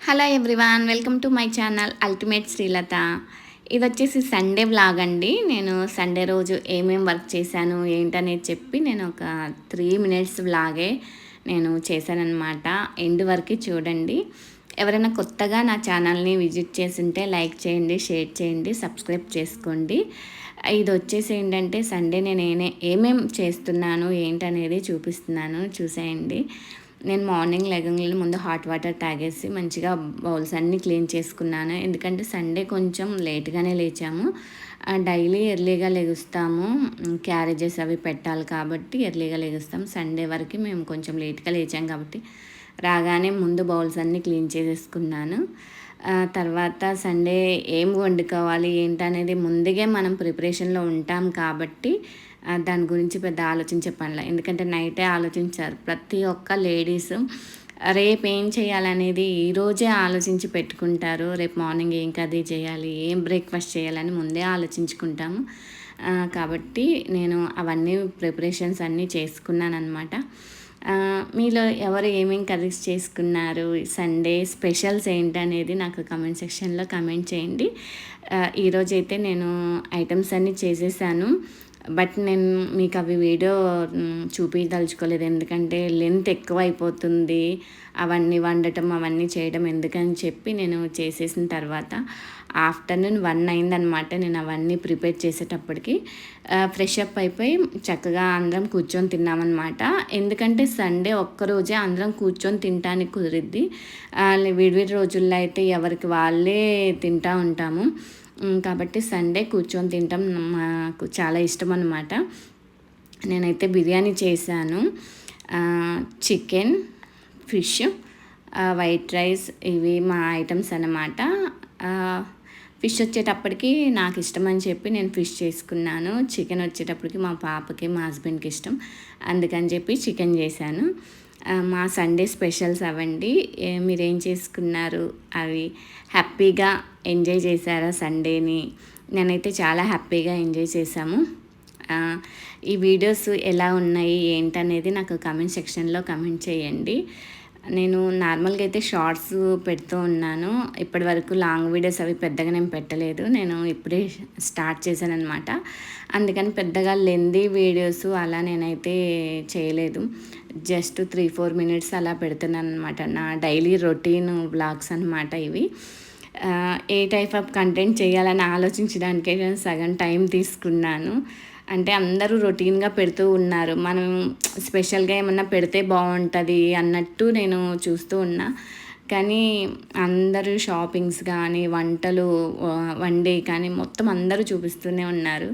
Hello everyone, welcome to my channel ultimate Srilatha. ఇది వచ్చేసి Sunday vlog అండి. నేను సండే రోజు ఏమేం వర్క్ చేశాను ఏంటనేది చెప్పి నేను ఒక 3 minutes వ్లాగే నేను చేశానన్నమాట. ఎండ్ వరకు చూడండి. ఎవరైనా కొత్తగా నా ఛానల్ని విజిట్ చేసింటే లైక్ చేయండి, షేర్ చేయండి, సబ్స్క్రైబ్ చేసుకోండి. ఇది వచ్చేసి ఏంటంటే సండే నేను ఏమేం చేస్తున్నాను ఏంటనేది చూపిస్తున్నాను, చూసేయండి. నేను మార్నింగ్ లెగంగానే ముందు హాట్ వాటర్ తాగేసి మంచిగా బౌల్స్ అన్నీ క్లీన్ చేసుకున్నాను. ఎందుకంటే సండే కొంచెం లేట్గానే లేచాము. డైలీ ఎర్లీగా లెగుస్తాము, క్యారేజెస్ అవి పెట్టాలి కాబట్టి ఎర్లీగా లెగుస్తాం. సండే వరకు మేము కొంచెం లేట్గా లేచాం కాబట్టి రాగానే ముందు బౌల్స్ అన్నీ క్లీన్ చేసేసుకున్నాను. తర్వాత సండే ఏం వండుకోవాలి ఏంటనేది ముందుగా మనం ప్రిపరేషన్లో ఉంటాం కాబట్టి దాని గురించి పెద్ద ఆలోచించే పనిలే. ఎందుకంటే నైటే ఆలోచించారు ప్రతి ఒక్క లేడీస్. రేపు ఏం చేయాలనేది ఈరోజే ఆలోచించి పెట్టుకుంటారు. రేపు మార్నింగ్ ఏం కర్రీ చేయాలి, ఏం బ్రేక్ఫాస్ట్ చేయాలని ముందే ఆలోచించుకుంటాము. కాబట్టి నేను అవన్నీ ప్రిపరేషన్స్ అన్నీ చేసుకున్నాను అనమాట. మీలో ఎవరు ఏమేమి కర్రీస్ చేసుకున్నారు, సండే స్పెషల్స్ ఏంటనేది నాకు కమెంట్ సెక్షన్లో కమెంట్ చేయండి. ఈరోజైతే నేను ఐటమ్స్ అన్నీ చేసేసాను. బట్ నేను మీకు అవి వీడియో చూపించదలుచుకోలేదు. ఎందుకంటే లెంత్ ఎక్కువ అయిపోతుంది అవన్నీ వండటం అవన్నీ చేయడం ఎందుకని చెప్పి నేను చేసేసిన తర్వాత ఆఫ్టర్నూన్ 1 అయిందనమాట. నేను అవన్నీ ప్రిపేర్ చేసేటప్పటికి ఫ్రెష్ అప్ అయిపోయి చక్కగా అందరం కూర్చొని తిన్నామన్నమాట. ఎందుకంటే సండే ఒక్కరోజే అందరం కూర్చొని తినడానికి కుదిరిద్ది. విడివిడి రోజుల్లో అయితే ఎవరికి వాళ్ళే తింటూ ఉంటాము. కాబట్టి సండే కూర్చొని తింటాం మాకు చాలా ఇష్టం అన్నమాట. నేనైతే బిర్యానీ చేశాను, చికెన్, ఫిష్, వైట్ రైస్, ఇవి మా ఐటమ్స్ అన్నమాట. ఫిష్ వచ్చేటప్పటికి నాకు ఇష్టం అని చెప్పి నేను ఫిష్ చేసుకున్నాను. చికెన్ వచ్చేటప్పటికి మా పాపకి మా హస్బెండ్కి ఇష్టం, అందుకని చెప్పి చికెన్ చేశాను. మా సండే స్పెషల్స్ అవండి. మీరేం చేసుకున్నారు, అవి హ్యాపీగా ఎంజాయ్ చేశారా సండేని? నేనైతే చాలా హ్యాపీగా ఎంజాయ్ చేశాము. ఈ వీడియోస్ ఎలా ఉన్నాయి ఏంటనేది నాకు కమెంట్ సెక్షన్లో కమెంట్ చేయండి. నేను నార్మల్గా అయితే షార్ట్స్ పెడుతూ ఉన్నాను. ఇప్పటి వరకు లాంగ్ వీడియోస్ అవి పెద్దగా నేను పెట్టలేదు. నేను ఇప్పుడే స్టార్ట్ చేశాను అనమాట. అందుకని పెద్దగా లెందీ వీడియోస్ అలా నేనైతే చేయలేదు. జస్ట్ 3-4 minutes అలా పెడుతున్నాను అనమాట. నా డైలీ రొటీన్ వ్లాగ్స్ అనమాట ఇవి. ఏ టైప్ ఆఫ్ కంటెంట్ చేయాలని ఆలోచించడానికే నేను సగం టైం తీసుకున్నాను. అంటే అందరూ రొటీన్గా పెడుతూ ఉన్నారు, మనం స్పెషల్గా ఏమన్నా పెడితే బాగుంటుంది అన్నట్టు నేను చూస్తూ ఉన్నా. కానీ అందరూ షాపింగ్స్ కానీ వంటలు వండే కానీ మొత్తం అందరూ చూపిస్తూనే ఉన్నారు.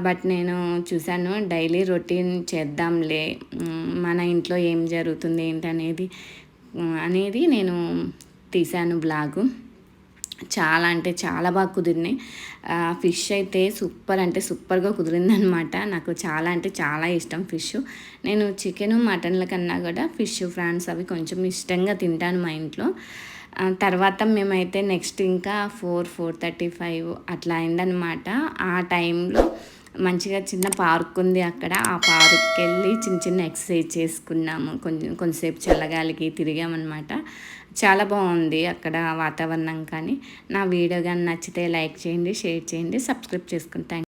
బట్ నేను చూశాను డైలీ రొటీన్ చేద్దాంలే, మన ఇంట్లో ఏం జరుగుతుంది ఏంటనేది అనేది నేను తీశాను బ్లాగు. చాలా అంటే చాలా బాగా కుదిరినాయి. ఫిష్ అయితే సూపర్ అంటే సూపర్గా కుదిరిందనమాట. నాకు చాలా అంటే చాలా ఇష్టం ఫిష్. నేను చికెను మటన్ల కన్నా కూడా ఫిష్, ఫ్రాన్స్ అవి కొంచెం ఇష్టంగా తింటాను మా ఇంట్లో. తర్వాత మేమైతే నెక్స్ట్ ఇంకా 4-4:35 అట్లా అయిందనమాట. ఆ టైంలో మంచిగా చిన్న పార్క్ ఉంది అక్కడ. ఆ పార్క్కి వెళ్ళి చిన్న చిన్న ఎక్సర్సైజ్ చేసుకున్నాము. కొంచెంసేపు చల్లగాలికి తిరిగామన్నమాట. చాలా బాగుంది అక్కడ వాతావరణం. కానీ నా వీడియో కానీ నచ్చితే లైక్ చేయండి, షేర్ చేయండి, సబ్స్క్రైబ్ చేసుకుంటాను.